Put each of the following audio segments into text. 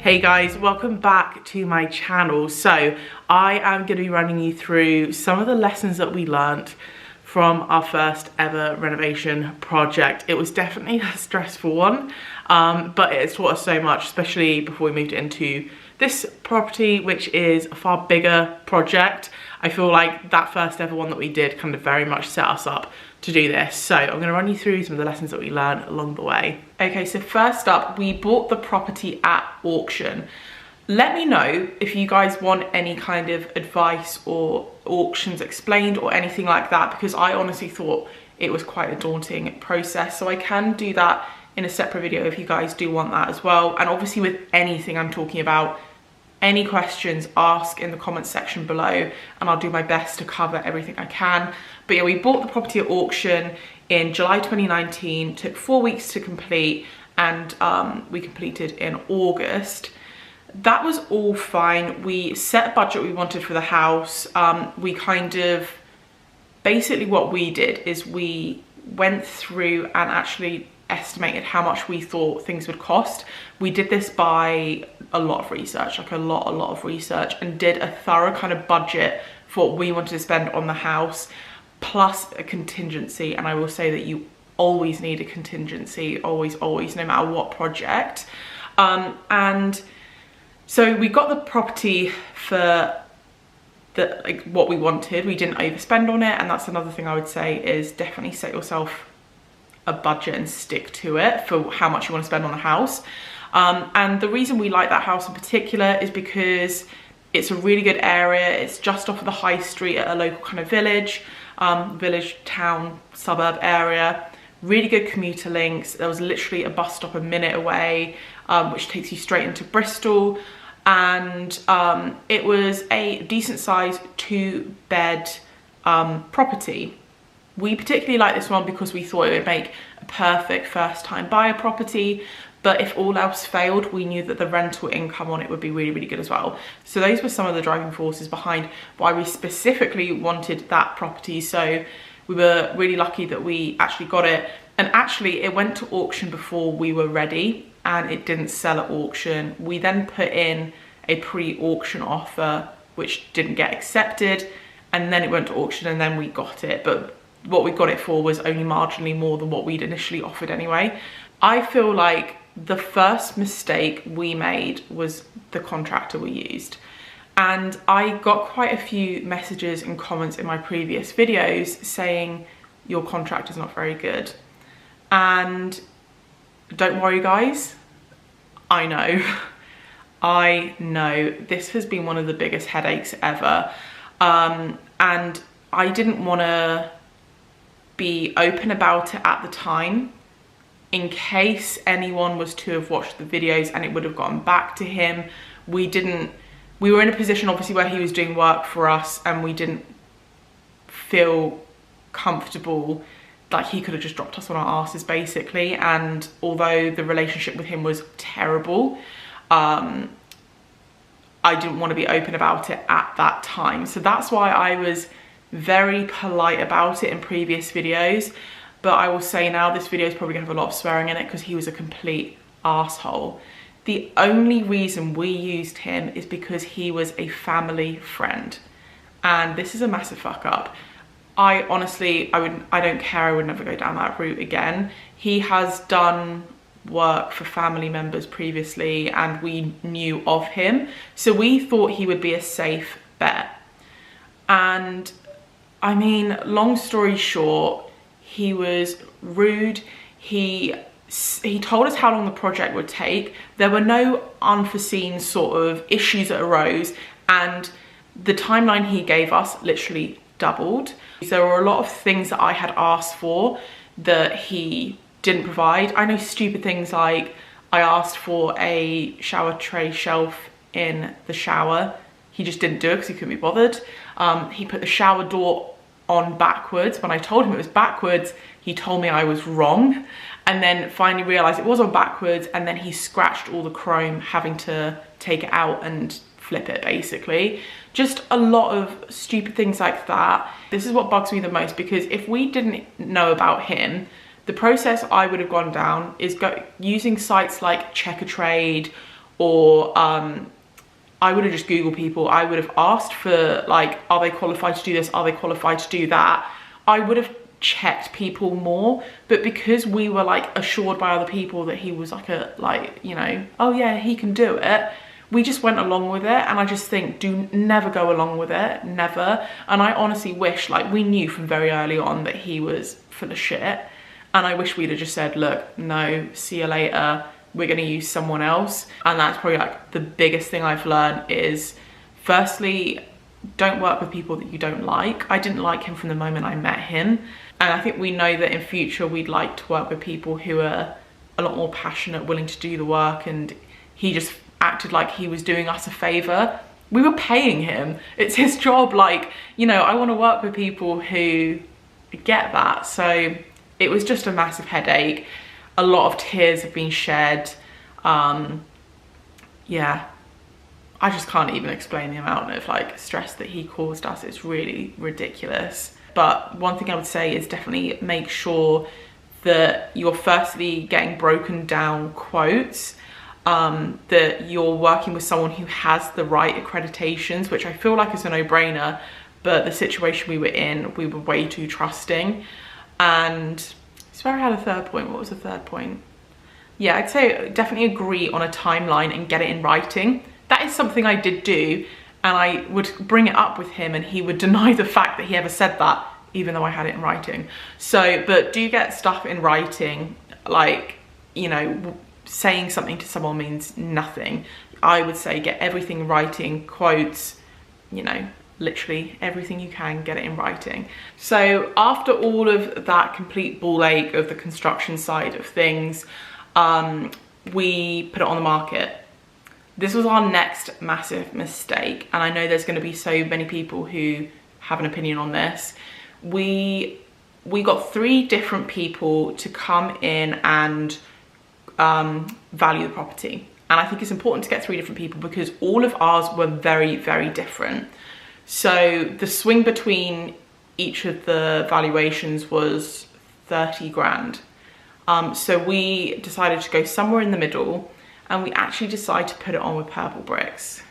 Hey guys, welcome back to my channel. So I am going to be running you through some of the lessons that we learnt from our first ever renovation project. It was definitely a stressful one, but it's taught us so much, especially before we moved into this property, which is a far bigger project. I feel like that first ever one that we did kind of very much set us up to do this. So I'm going to run you through some of the lessons that we learned along the way. Okay, so first up, we bought the property at auction. Let me know if you guys want any kind of advice or auctions explained or anything like that, because I honestly thought it was quite a daunting process. So I can do that in a separate video if you guys do want that as well. And obviously with anything I'm talking about, any questions, ask in the comments section below and I'll do my best to cover everything I can. But yeah, we bought the property at auction in July 2019, took 4 weeks to complete, and we completed in August. That was all fine. We set a budget we wanted for the house. Basically what we did is we went through and actually estimated how much we thought things would cost. We did this by a lot of research, like a lot of research, and did a thorough kind of budget for what we wanted to spend on the house, plus a contingency. And I will say that you always need a contingency, always, no matter what project. And so we got the property for what we wanted. We didn't overspend on it, and that's another thing I would say is definitely set yourself a budget and stick to it for how much you want to spend on the house. And the reason we like that house in particular is because it's a really good area. It's just off of the high street at a local kind of village, town, suburb area. Really good commuter links. There was literally a bus stop a minute away, which takes you straight into Bristol. And it was a decent sized 2-bed property. We particularly like this one because we thought it would make a perfect first time buyer property, but if all else failed, we knew that the rental income on it would be really good as well. So those were some of the driving forces behind why we specifically wanted that property. So we were really lucky that we actually got it. And actually it went to auction before we were ready and it didn't sell at auction. We then put in a pre-auction offer, which didn't get accepted. And then it went to auction and then we got it. But what we got it for was only marginally more than what we'd initially offered anyway. I feel like the first mistake we made was the contractor we used. And I got quite a few messages and comments in my previous videos saying your contractor's not very good. And don't worry guys, I know. I know this has been one of the biggest headaches ever. And I didn't want to be open about it at the time in case anyone was to have watched the videos and it would have gone back to him. We were in a position obviously where he was doing work for us and we didn't feel comfortable, like he could have just dropped us on our asses basically. And although the relationship with him was terrible, I didn't want to be open about it at that time. So that's why I was very polite about it in previous videos. But I will say now this video is probably gonna have a lot of swearing in it because he was a complete arsehole. The only reason we used him is because he was a family friend. And this is a massive fuck up. I don't care, I would never go down that route again. He has done work for family members previously and we knew of him. So we thought he would be a safe bet. And I mean, long story short, he was rude. He told us how long the project would take. There were no unforeseen sort of issues that arose, and the timeline he gave us literally doubled. There were a lot of things that I had asked for that he didn't provide. I know stupid things like I asked for a shower tray shelf in the shower. He just didn't do it because he couldn't be bothered. He put the shower door on backwards. When I told him it was backwards, he told me I was wrong, and then finally realized it was on backwards, and then he scratched all the chrome, having to take it out and flip it basically. Just a lot of stupid things like that. This is what bugs me the most, because if we didn't know about him, the process I would have gone down is using sites like Check a Trade or I would have just Googled people. I would have asked for like, are they qualified to do this? Are they qualified to do that? I would have checked people more, but because we were like assured by other people that he was like you know, oh yeah, he can do it, we just went along with it. And I just think, do never go along with it, never. And I honestly wish, like, we knew from very early on that he was full of shit, and I wish we'd have just said, look, no, see you later, we're going to use someone else. And that's probably like the biggest thing I've learned is, firstly, don't work with people that you don't like. I didn't like him from the moment I met him, and I think we know that in future we'd like to work with people who are a lot more passionate, willing to do the work, and he just acted like he was doing us a favor. We were paying him, it's his job. Like, you know, I want to work with people who get that. So it was just a massive headache. A lot of tears have been shed. Yeah, I just can't even explain the amount of like stress that he caused us. It's really ridiculous. But one thing I would say is definitely make sure that you're firstly getting broken down quotes, that you're working with someone who has the right accreditations, which I feel like is a no-brainer, but the situation we were in, we were way too trusting. And I swear I had a third point. What was the third point? Yeah, I'd say definitely agree on a timeline and get it in writing. That is something I did do, and I would bring it up with him and he would deny the fact that he ever said that, even though I had it in writing. So, but do get stuff in writing. Like, you know, saying something to someone means nothing. I would say get everything in writing, quotes, you know, literally everything you can, get it in writing. So after all of that complete ball ache of the construction side of things, we put it on the market. This was our next massive mistake, and I know there's going to be so many people who have an opinion on this. We got 3 different people to come in and value the property, and I think it's important to get 3 different people because all of ours were very, very different. So the swing between each of the valuations was 30 grand. So we decided to go somewhere in the middle, and we actually decided to put it on with purple bricks.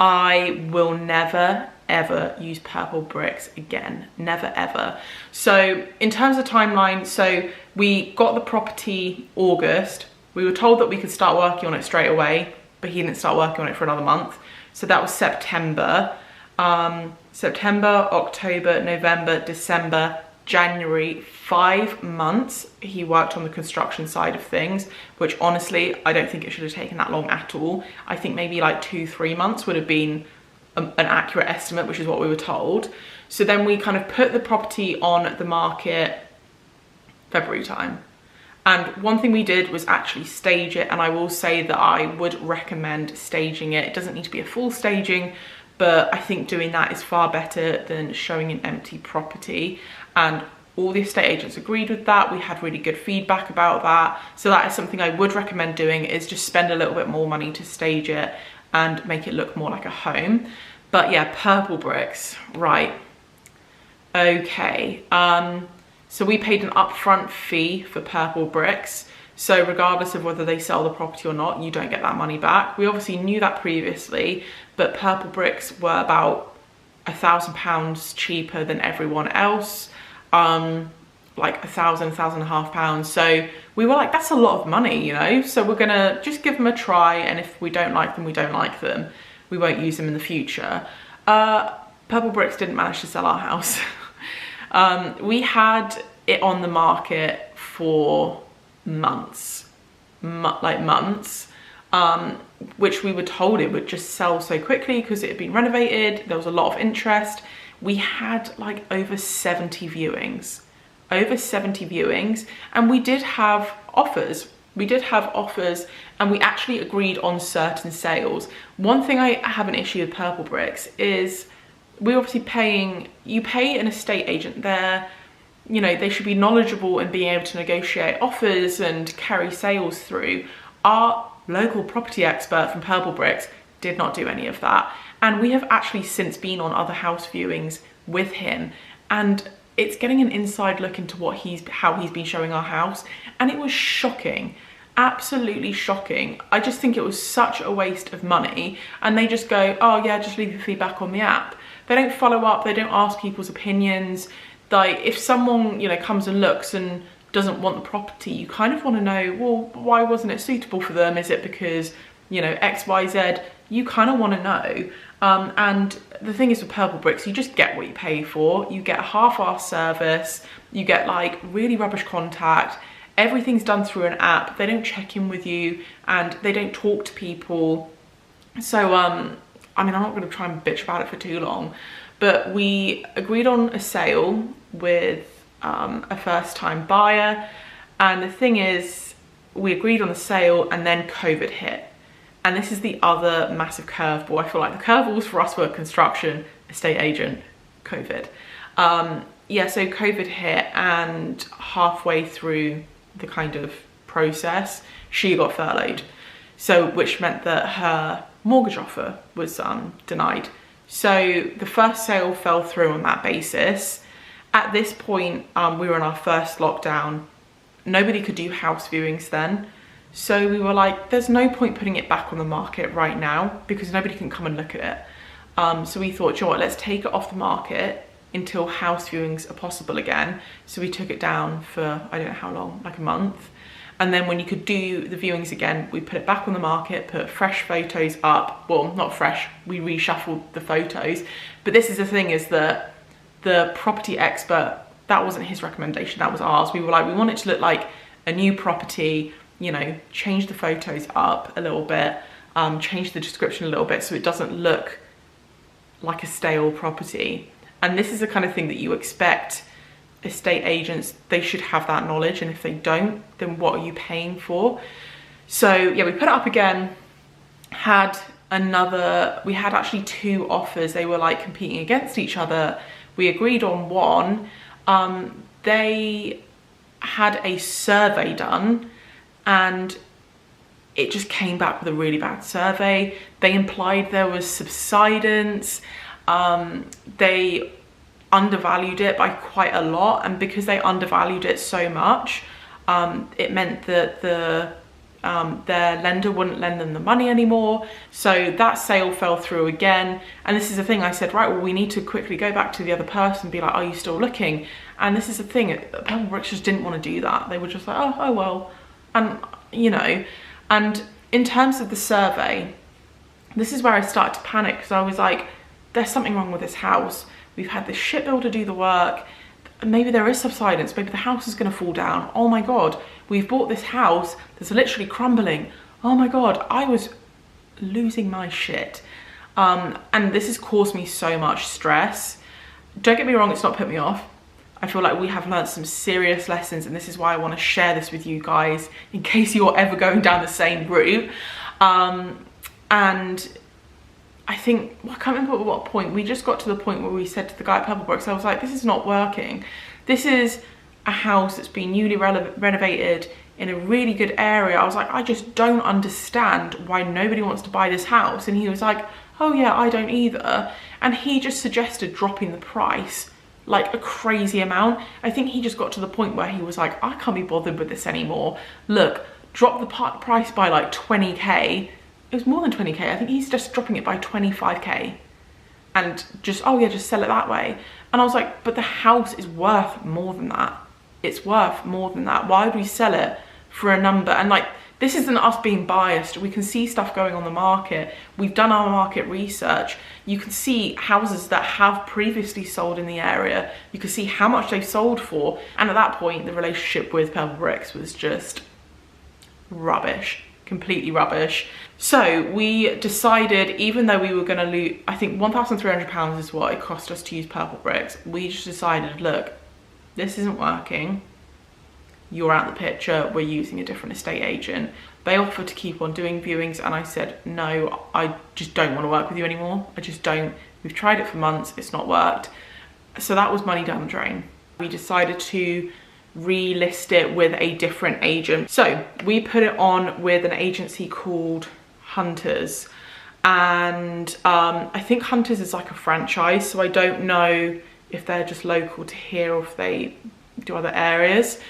I will never ever use purple bricks again, never ever. So in terms of timeline, so we got the property August. We were told that we could start working on it straight away, but he didn't start working on it for another month. So that was September. September, October, November, December, January, 5 months he worked on the construction side of things, which honestly, I don't think it should have taken that long at all. I think maybe like 2-3 months would have been an accurate estimate, which is what we were told. So then we kind of put the property on the market February time. And one thing we did was actually stage it, and I will say that I would recommend staging it. It doesn't need to be a full staging, but I think doing that is far better than showing an empty property. And all the estate agents agreed with that. We had really good feedback about that. So that is something I would recommend doing, is just spend a little bit more money to stage it and make it look more like a home. But yeah, purple bricks, right. Okay, so we paid an upfront fee for purple bricks. So regardless of whether they sell the property or not, you don't get that money back. We obviously knew that previously, but purple bricks were about £1,000 cheaper than everyone else. Like £1,000–1,500. So we were like, that's a lot of money, you know? So we're gonna just give them a try, and if we don't like them, we don't like them. We won't use them in the future. Purple bricks didn't manage to sell our house. We had it on the market for months, which we were told it would just sell so quickly because it had been renovated. There was a lot of interest. We had like over 70 viewings, and we did have offers. And we actually agreed on certain sales. One thing I have an issue with purple bricks is we're obviously you pay an estate agent there, you know, they should be knowledgeable in being able to negotiate offers and carry sales through. Our local property expert from Purple Bricks did not do any of that. And we have actually since been on other house viewings with him, and it's getting an inside look into how he's been showing our house, and it was shocking. absolutely shocking. I just think it was such a waste of money, and they just go, oh yeah, just leave your feedback on the app. They don't follow up, they don't ask people's opinions. Like, if someone, you know, comes and looks and doesn't want the property, you kind of want to know, well, why wasn't it suitable for them? Is it because, you know, X, Y, Z? You kind of want to know. And the thing is with Purple Bricks, you just get what you pay for. You get a half-assed service, you get like really rubbish contact, everything's done through an app, they don't check in with you, and they don't talk to people. So, I mean, I'm not going to try and bitch about it for too long, but we agreed on a sale with a first-time buyer, and the thing is, we agreed on the sale and then COVID hit. And this is the other massive curveball. I feel like the curveballs for us were construction, estate agent, COVID. Yeah, so COVID hit, and halfway through the kind of process, she got furloughed. So, which meant that her mortgage offer was denied. So the first sale fell through on that basis. At this point, we were in our first lockdown. Nobody could do house viewings then. So we were like, there's no point putting it back on the market right now because nobody can come and look at it. So we thought, you know what, let's take it off the market until house viewings are possible again. So we took it down for, I don't know how long, like a month. And then when you could do the viewings again, we put it back on the market, put fresh photos up. Well, not fresh, we reshuffled the photos. But this is the thing, is that the property expert, that wasn't his recommendation, that was ours. We were like, we want it to look like a new property, you know, change the photos up a little bit, change the description a little bit so it doesn't look like a stale property. And this is the kind of thing that you expect estate agents, they should have that knowledge, and if they don't, then what are you paying for? So yeah, we put it up again, we had actually 2 offers. They were like competing against each other. We agreed on one. They had a survey done and it just came back with a really bad survey. They implied there was subsidence. They undervalued it by quite a lot, and because they undervalued it so much, it meant that their lender wouldn't lend them the money anymore. So that sale fell through again. And this is the thing, I said, right, well, we need to quickly go back to the other person and be like, are you still looking? And this is the thing, Purple Bricks just didn't want to do that. They were just like, oh well. And you know, and in terms of the survey, this is where I started to panic, because I was like, there's something wrong with this house. We've had this shipbuilder do the work. Maybe there is subsidence. Maybe the house is going to fall down. Oh my God, we've bought this house that's literally crumbling. Oh my God, I was losing my shit. And this has caused me so much stress. Don't get me wrong, it's not put me off. I feel like we have learned some serious lessons, and this is why I want to share this with you guys in case you're ever going down the same route. And I think, well, I can't remember at what point, we just got to the point where we said to the guy at Purple Bricks, I was like, this is not working. This is a house that's been newly renovated in a really good area. I was like, I just don't understand why nobody wants to buy this house. And he was like, oh yeah, I don't either. And he just suggested dropping the price like a crazy amount. I think he just got to the point where he was like, I can't be bothered with this anymore. Look, drop the price by like 20k. It was more than 20k. I think he's just dropping it by 25k and just, oh yeah, just sell it that way. And I was like, but the house is worth more than that. It's worth more than that. Why would we sell it for a number? And like, this isn't us being biased. We can see stuff going on the market. We've done our market research. You can see houses that have previously sold in the area. You can see how much they've sold for. And at that point, the relationship with Purple Bricks was just rubbish, completely rubbish. So we decided, even though we were gonna lose, I think £1,300 is what it cost us to use Purple Bricks. We just decided, look, this isn't working. You're out the picture, we're using a different estate agent. They offered to keep on doing viewings, and I said, no, I just don't want to work with you anymore. I just don't. We've tried it for months, it's not worked. So that was money down the drain. We decided to relist it with a different agent. So we put it on with an agency called Hunters. And I think Hunters is like a franchise, so I don't know if they're just local to here or if they do other areas.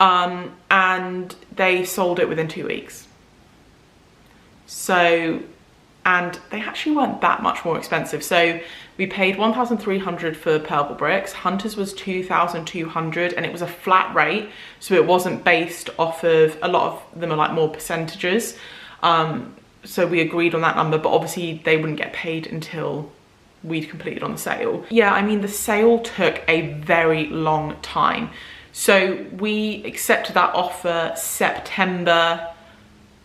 and they sold it within 2 weeks. So, and they actually weren't that much more expensive. So we paid 1,300 for purple bricks. Hunter's was 2,200, and it was a flat rate. So it wasn't based off of, a lot of them are like more percentages. So we agreed on that number, but obviously they wouldn't get paid until we'd completed on the sale. Yeah, I mean, the sale took a very long time. So we accepted that offer September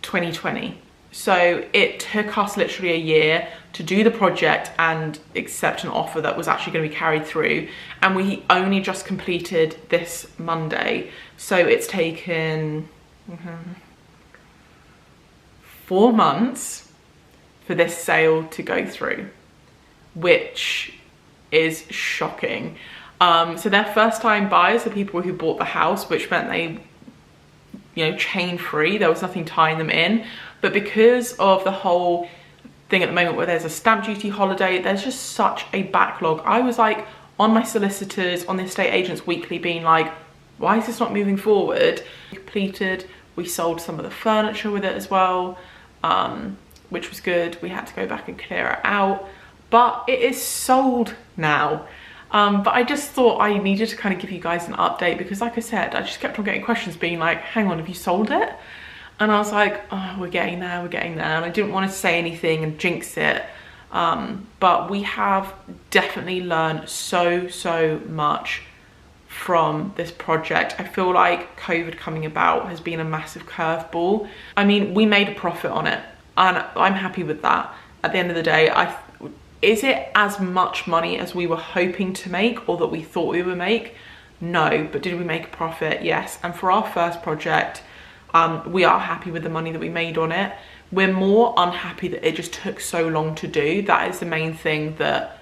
2020. So it took us literally a year to do the project and accept an offer that was actually going to be carried through. And we only just completed this Monday. So it's taken 4 months for this sale to go through, which is shocking. So their first time buyers are people who bought the house, which meant they, you know, chain free. There was nothing tying them in. But because of the whole thing at the moment where there's a stamp duty holiday, there's just such a backlog. I was like on my solicitors, on the estate agents weekly, being like, why is this not moving forward? We completed, we sold some of the furniture with it as well, which was good. We had to go back and clear it out, but it is sold now. But I just thought I needed to kind of give you guys an update because, like I said, I just kept on getting questions being like, hang on, have you sold it? And I was like, oh, we're getting there, we're getting there. And I didn't want to say anything and jinx it. But we have definitely learned so much from this project. I feel like COVID coming about has been a massive curveball. I mean, we made a profit on it and I'm happy with that. At the end of the day, is it as much money as we were hoping to make or that we thought we would make? No, but did we make a profit? Yes. And for our first project, we are happy with the money that we made on it. We're more unhappy that it just took so long to do. That is the main thing that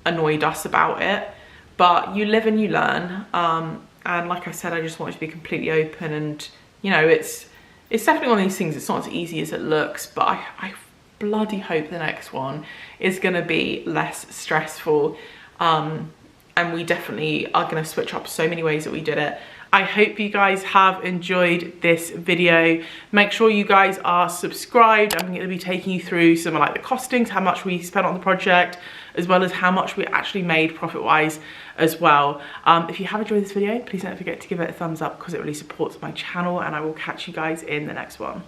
annoyed us about it. But you live and you learn. And like I said, I just wanted to be completely open. And, you know, it's definitely one of these things. It's not as easy as it looks, but I bloody hope the next one is going to be less stressful. And we definitely are going to switch up so many ways that we did it. I hope you guys have enjoyed this video. Make sure you guys are subscribed. I'm going to be taking you through some of like the costings, how much we spent on the project, as well as how much we actually made profit-wise as well. If you have enjoyed this video, please don't forget to give it a thumbs up because it really supports my channel, and I will catch you guys in the next one.